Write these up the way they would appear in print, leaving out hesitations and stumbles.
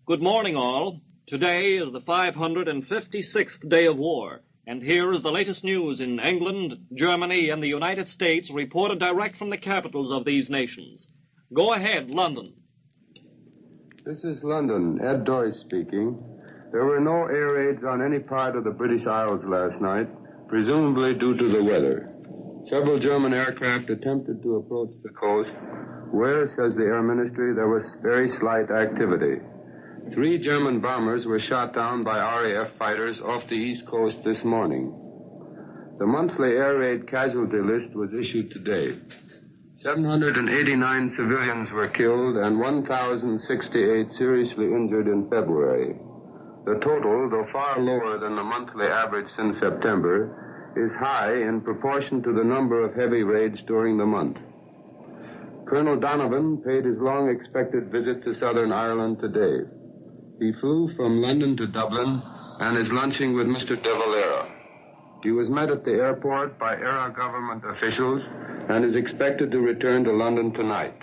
Good morning, all. Today is the 556th day of war, and here is the latest news in England, Germany, and the United States, reported direct from the capitals of these nations. Go ahead, London. This is London. Ed Doyce speaking. There were no air raids on any part of the British Isles last night, presumably due to the weather. Several German aircraft attempted to approach the coast, where, says the Air Ministry, there was very slight activity. 3 German bombers were shot down by RAF fighters off the east coast this morning. The monthly air raid casualty list was issued today. 789 civilians were killed and 1,068 seriously injured in February. The total, though far lower than the monthly average since September, is high in proportion to the number of heavy raids during the month. Colonel Donovan paid his long-expected visit to Southern Ireland today. He flew from London to Dublin and is lunching with Mr. De Valera. He was met at the airport by ERA government officials and is expected to return to London tonight.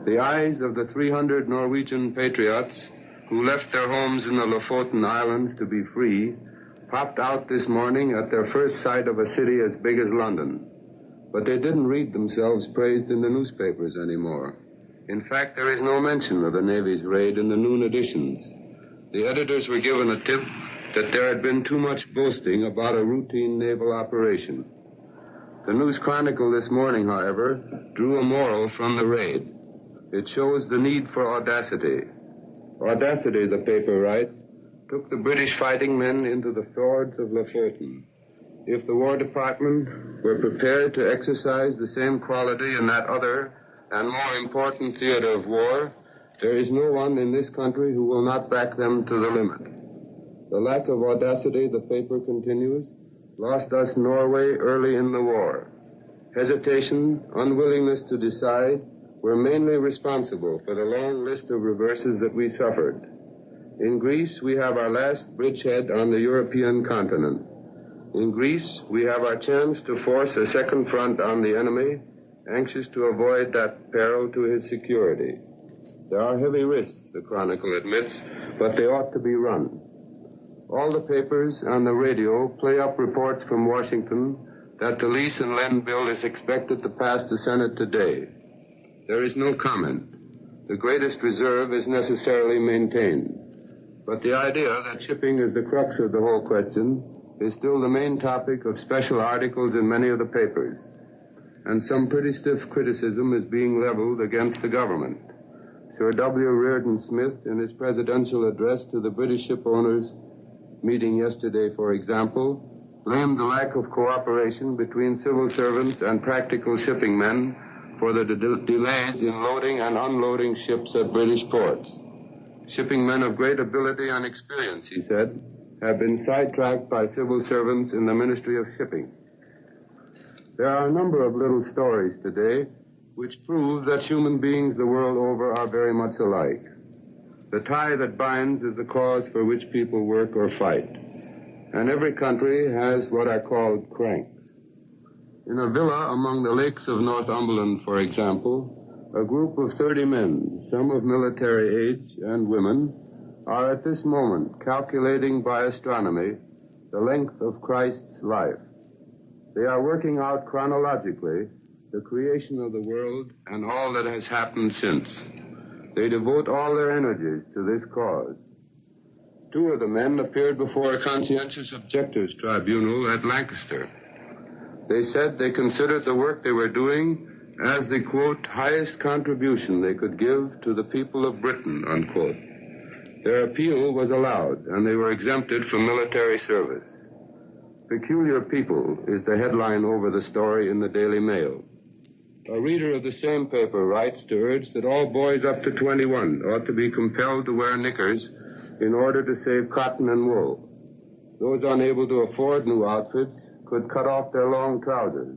The eyes of the 300 Norwegian patriots who left their homes in the Lofoten Islands to be free popped out this morning at their first sight of a city as big as London. But they didn't read themselves praised in the newspapers anymore. In fact, there is no mention of the Navy's raid in the noon editions. The editors were given a tip that there had been too much boasting about a routine naval operation. The News Chronicle this morning, however, drew a moral from the raid. It shows the need for audacity. Audacity, the paper writes, took the British fighting men into the fjords of Lofoten. If the War Department were prepared to exercise the same quality in that other and more important theater of war, there is no one in this country who will not back them to the limit. The lack of audacity, the paper continues, lost us Norway early in the war. Hesitation, unwillingness to decide, were mainly responsible for the long list of reverses that we suffered. In Greece, we have our last bridgehead on the European continent. In Greece, we have our chance to force a second front on the enemy, anxious to avoid that peril to his security. There are heavy risks, the Chronicle admits, but they ought to be run. All the papers and the radio play up reports from Washington that the lease and lend bill is expected to pass the Senate today. There is no comment. The greatest reserve is necessarily maintained. But the idea that shipping is the crux of the whole question is still the main topic of special articles in many of the papers. And some pretty stiff criticism is being leveled against the government. Sir W. Reardon Smith, in his presidential address to the British ship owners meeting yesterday, for example, blamed the lack of cooperation between civil servants and practical shipping men for the delays in loading and unloading ships at British ports. Shipping men of great ability and experience, he said, have been sidetracked by civil servants in the Ministry of Shipping. There are a number of little stories today which prove that human beings the world over are very much alike. The tie that binds is the cause for which people work or fight. And every country has what are called cranks. In a villa among the lakes of Northumberland, for example, a group of 30 men, some of military age and women, are at this moment calculating by astronomy the length of Christ's life. They are working out chronologically the creation of the world and all that has happened since. They devote all their energies to this cause. 2 of the men appeared before a conscientious objectors tribunal at Lancaster. They said they considered the work they were doing as the, quote, highest contribution they could give to the people of Britain, unquote. Their appeal was allowed, and they were exempted from military service. Peculiar people is the headline over the story in the Daily Mail. A reader of the same paper writes to urge that all boys up to 21 ought to be compelled to wear knickers in order to save cotton and wool. Those unable to afford new outfits could cut off their long trousers.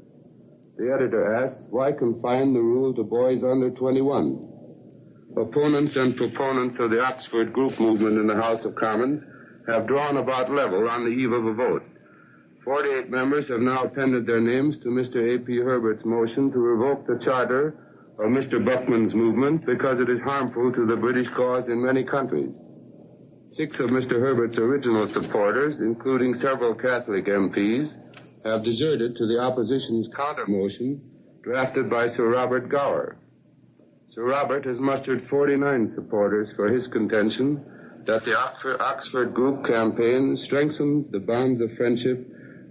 The editor asks, why confine the rule to boys under 21? Opponents and proponents of the Oxford group movement in the House of Commons have drawn about level on the eve of a vote. 48 members have now appended their names to Mr. A.P. Herbert's motion to revoke the charter of Mr. Buckman's movement because it is harmful to the British cause in many countries. 6 of Mr. Herbert's original supporters, including several Catholic MPs, have deserted to the opposition's counter-motion drafted by Sir Robert Gower. Sir Robert has mustered 49 supporters for his contention that the Oxford Group campaign strengthens the bonds of friendship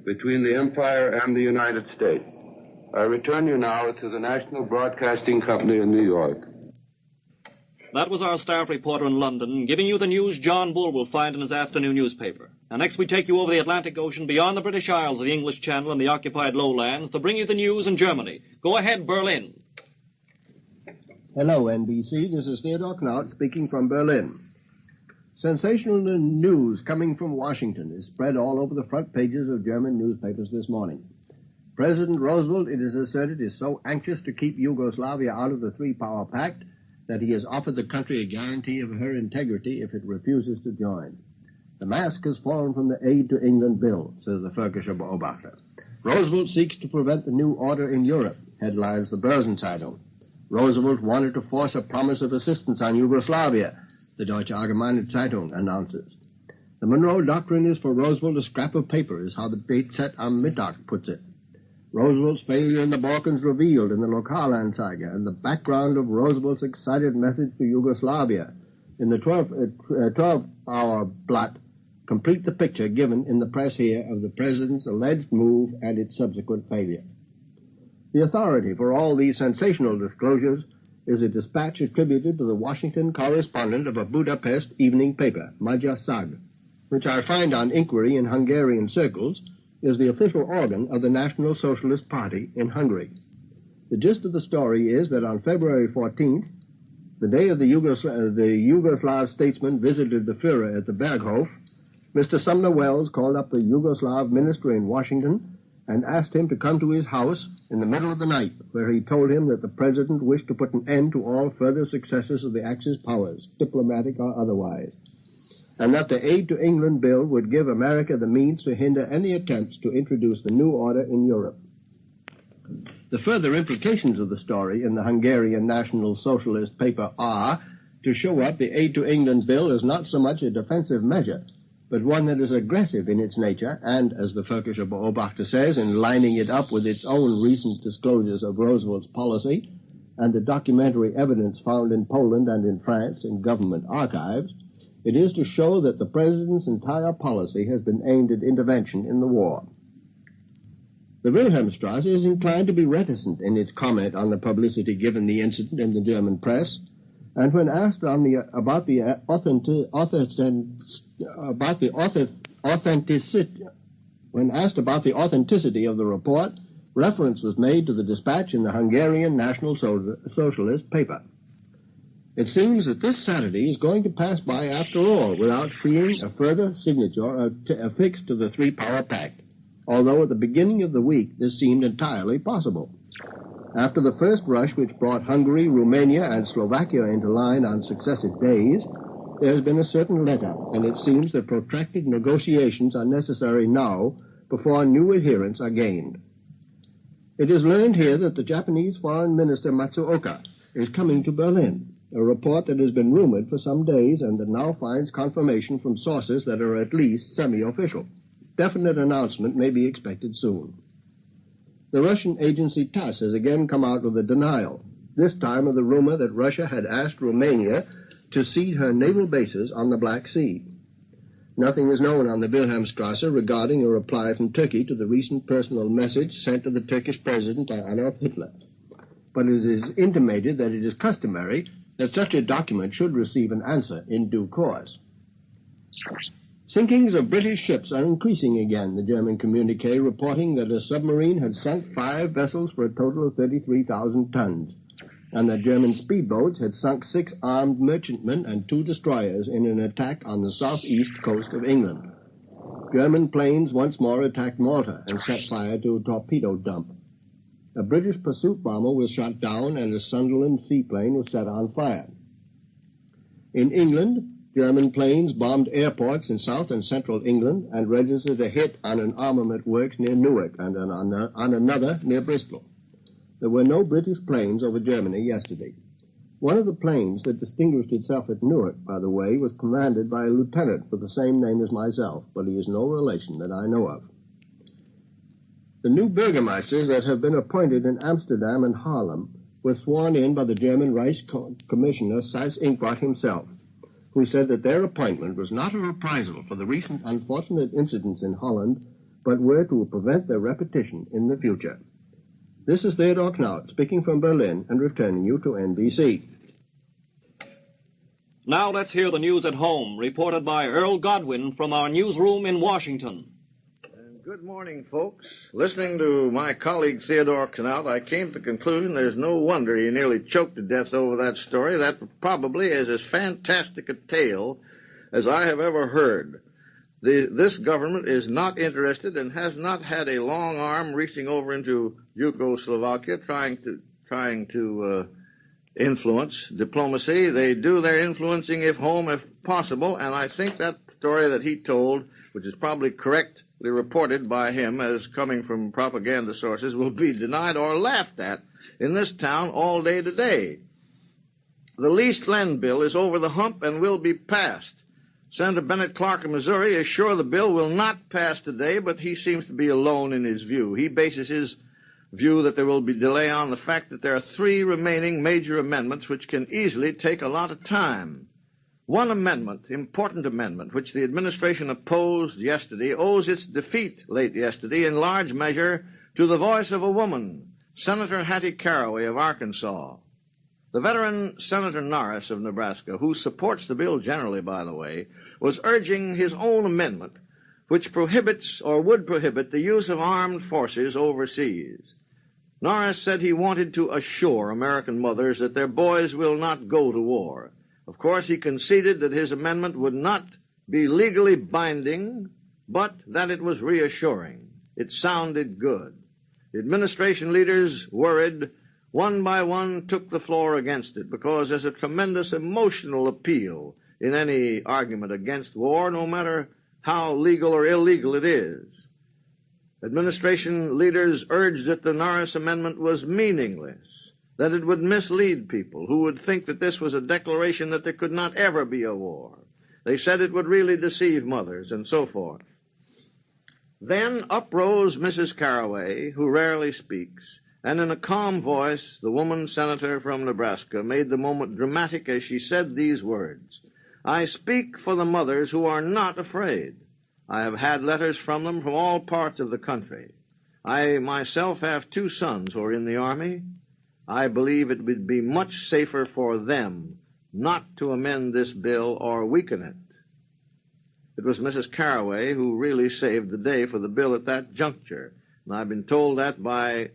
between the Empire and the United States. I return you now to the National Broadcasting Company in New York. That was our staff reporter in London, giving you the news John Bull will find in his afternoon newspaper. And next we take you over the Atlantic Ocean beyond the British Isles, the English Channel, and the occupied lowlands to bring you the news in Germany. Go ahead, Berlin. Hello, NBC. This is Theodore Knaut speaking from Berlin. Sensational news coming from Washington is spread all over the front pages of German newspapers this morning. President Roosevelt, it is asserted, is so anxious to keep Yugoslavia out of the three-power pact that he has offered the country a guarantee of her integrity if it refuses to join. The mask has fallen from the Aid to England bill, says the Völkischer Beobachter. Roosevelt seeks to prevent the new order in Europe, headlines the Börsenzeitung. Roosevelt wanted to force a promise of assistance on Yugoslavia, the Deutsche Allgemeine Zeitung announces. The Monroe Doctrine is for Roosevelt a scrap of paper, is how the BZ am Mittag puts it. Roosevelt's failure in the Balkans revealed in the Lokalanzeiger, and the background of Roosevelt's excited message to Yugoslavia in the 12-hour blot complete the picture given in the press here of the president's alleged move and its subsequent failure. The authority for all these sensational disclosures is a dispatch attributed to the Washington correspondent of a Budapest evening paper, Magyar Szag, which I find on inquiry in Hungarian circles is the official organ of the National Socialist Party in Hungary. The gist of the story is that on February 14th, the day of the Yugoslav statesman visited the Führer at the Berghof, Mr. Sumner Welles called up the Yugoslav minister in Washington and asked him to come to his house in the middle of the night, where he told him that the president wished to put an end to all further successes of the Axis powers, diplomatic or otherwise, and that the Aid to England bill would give America the means to hinder any attempts to introduce the new order in Europe. The further implications of the story in the Hungarian National Socialist paper are to show up the Aid to England bill as not so much a defensive measure, but one that is aggressive in its nature and, as the Völkischer Beobachter says, in lining it up with its own recent disclosures of Roosevelt's policy and the documentary evidence found in Poland and in France in government archives, it is to show that the president's entire policy has been aimed at intervention in the war. The Wilhelmstrasse is inclined to be reticent in its comment on the publicity given the incident in the German press, and when asked about the authenticity of the report, reference was made to the dispatch in the Hungarian National Socialist paper. It seems that this Saturday is going to pass by after all without seeing a further signature affixed to the three-power pact, although at the beginning of the week this seemed entirely possible. After the first rush which brought Hungary, Romania, and Slovakia into line on successive days, there has been a certain let-up, and it seems that protracted negotiations are necessary now before new adherents are gained. It is learned here that the Japanese Foreign Minister Matsuoka is coming to Berlin, a report that has been rumored for some days and that now finds confirmation from sources that are at least semi-official. Definite announcement may be expected soon. The Russian agency TASS has again come out with a denial, this time of the rumor that Russia had asked Romania to cede her naval bases on the Black Sea. Nothing is known on the Wilhelmstrasse regarding a reply from Turkey to the recent personal message sent to the Turkish president by Adolf Hitler. But it is intimated that it is customary that such a document should receive an answer in due course. Sinkings of British ships are increasing again, the German communique reporting that a submarine had sunk 5 vessels for a total of 33,000 tons, and that German speedboats had sunk 6 armed merchantmen and 2 destroyers in an attack on the southeast coast of England. German planes once more attacked Malta and set fire to a torpedo dump. A British pursuit bomber was shot down and a Sunderland seaplane was set on fire. In England, German planes bombed airports in south and central England and registered a hit on an armament works near Newark and on another near Bristol. there were no British planes over Germany yesterday. One of the planes that distinguished itself at Newark, by the way, was commanded by a lieutenant with the same name as myself, but he is no relation that I know of. The new burgomeisters that have been appointed in Amsterdam and Haarlem were sworn in by the German Reichscommissioner Seyss-Inquart himself, who said that their appointment was not a reprisal for the recent unfortunate incidents in Holland, but were to prevent their repetition in the future. This is Theodore Knaut speaking from Berlin and returning you to NBC. Now let's hear the news at home, reported by Earl Godwin from our newsroom in Washington. Good morning, folks. Listening to my colleague Theodore Knaut, I came to the conclusion there's no wonder he nearly choked to death over that story. That probably is as fantastic a tale as I have ever heard. This government is not interested and has not had a long arm reaching over into Yugoslavia trying to influence diplomacy. They do their influencing if possible, and I think that story that he told, which is probably correctly reported by him as coming from propaganda sources, will be denied or laughed at in this town all day today. The leased land bill is over the hump and will be passed. Senator Bennett Clark of Missouri is sure the bill will not pass today, but he seems to be alone in his view. He bases his view that there will be delay on the fact that there are 3 remaining major amendments which can easily take a lot of time. One amendment, important amendment, which the administration opposed yesterday, owes its defeat late yesterday in large measure to the voice of a woman, Senator Hattie Caraway of Arkansas. The veteran Senator Norris of Nebraska, who supports the bill generally, by the way, was urging his own amendment, which prohibits or would prohibit the use of armed forces overseas. Norris said he wanted to assure American mothers that their boys will not go to war. Of course, he conceded that his amendment would not be legally binding, but that it was reassuring. It sounded good. The administration leaders, worried, one by one took the floor against it because there's a tremendous emotional appeal in any argument against war, no matter how legal or illegal it is. Administration leaders urged that the Norris Amendment was meaningless, that it would mislead people who would think that this was a declaration that there could not ever be a war. They said it would really deceive mothers and so forth. Then up rose Mrs. Caraway, who rarely speaks, and in a calm voice, the woman senator from Nebraska made the moment dramatic as she said these words: "I speak for the mothers who are not afraid. I have had letters from them from all parts of the country. I myself have 2 sons who are in the Army. I believe it would be much safer for them not to amend this bill or weaken it." It was Mrs. Caraway who really saved the day for the bill at that juncture, and I've been told that by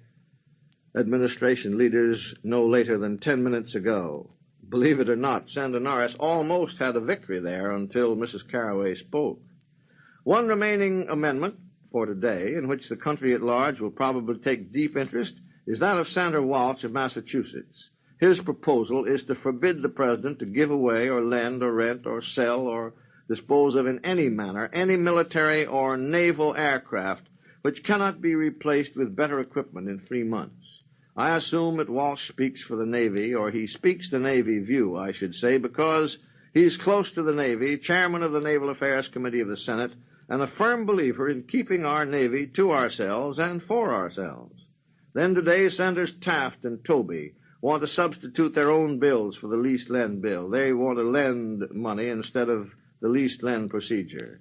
administration leaders no later than 10 minutes ago. Believe it or not, Senator Norris almost had a victory there until Mrs. Caraway spoke. One remaining amendment for today, in which the country at large will probably take deep interest, is that of Senator Walsh of Massachusetts. His proposal is to forbid the president to give away or lend or rent or sell or dispose of in any manner any military or naval aircraft which cannot be replaced with better equipment in 3 months. I assume that Walsh speaks for the Navy, or he speaks the Navy view, I should say, because he's close to the Navy, chairman of the Naval Affairs Committee of the Senate, and a firm believer in keeping our Navy to ourselves and for ourselves. Then today, Senators Taft and Toby want to substitute their own bills for the leased lend bill. They want to lend money instead of the leased lend procedure.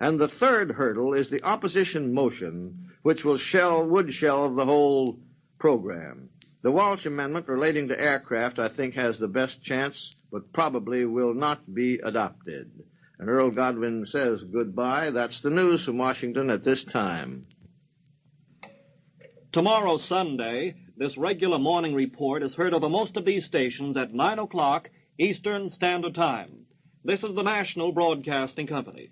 And the third hurdle is the opposition motion, which would shelve the whole program. The Walsh Amendment relating to aircraft, I think, has the best chance, but probably will not be adopted. And Earl Godwin says goodbye. That's the news from Washington at this time. Tomorrow, Sunday, this regular morning report is heard over most of these stations at 9 o'clock Eastern Standard Time. This is the National Broadcasting Company.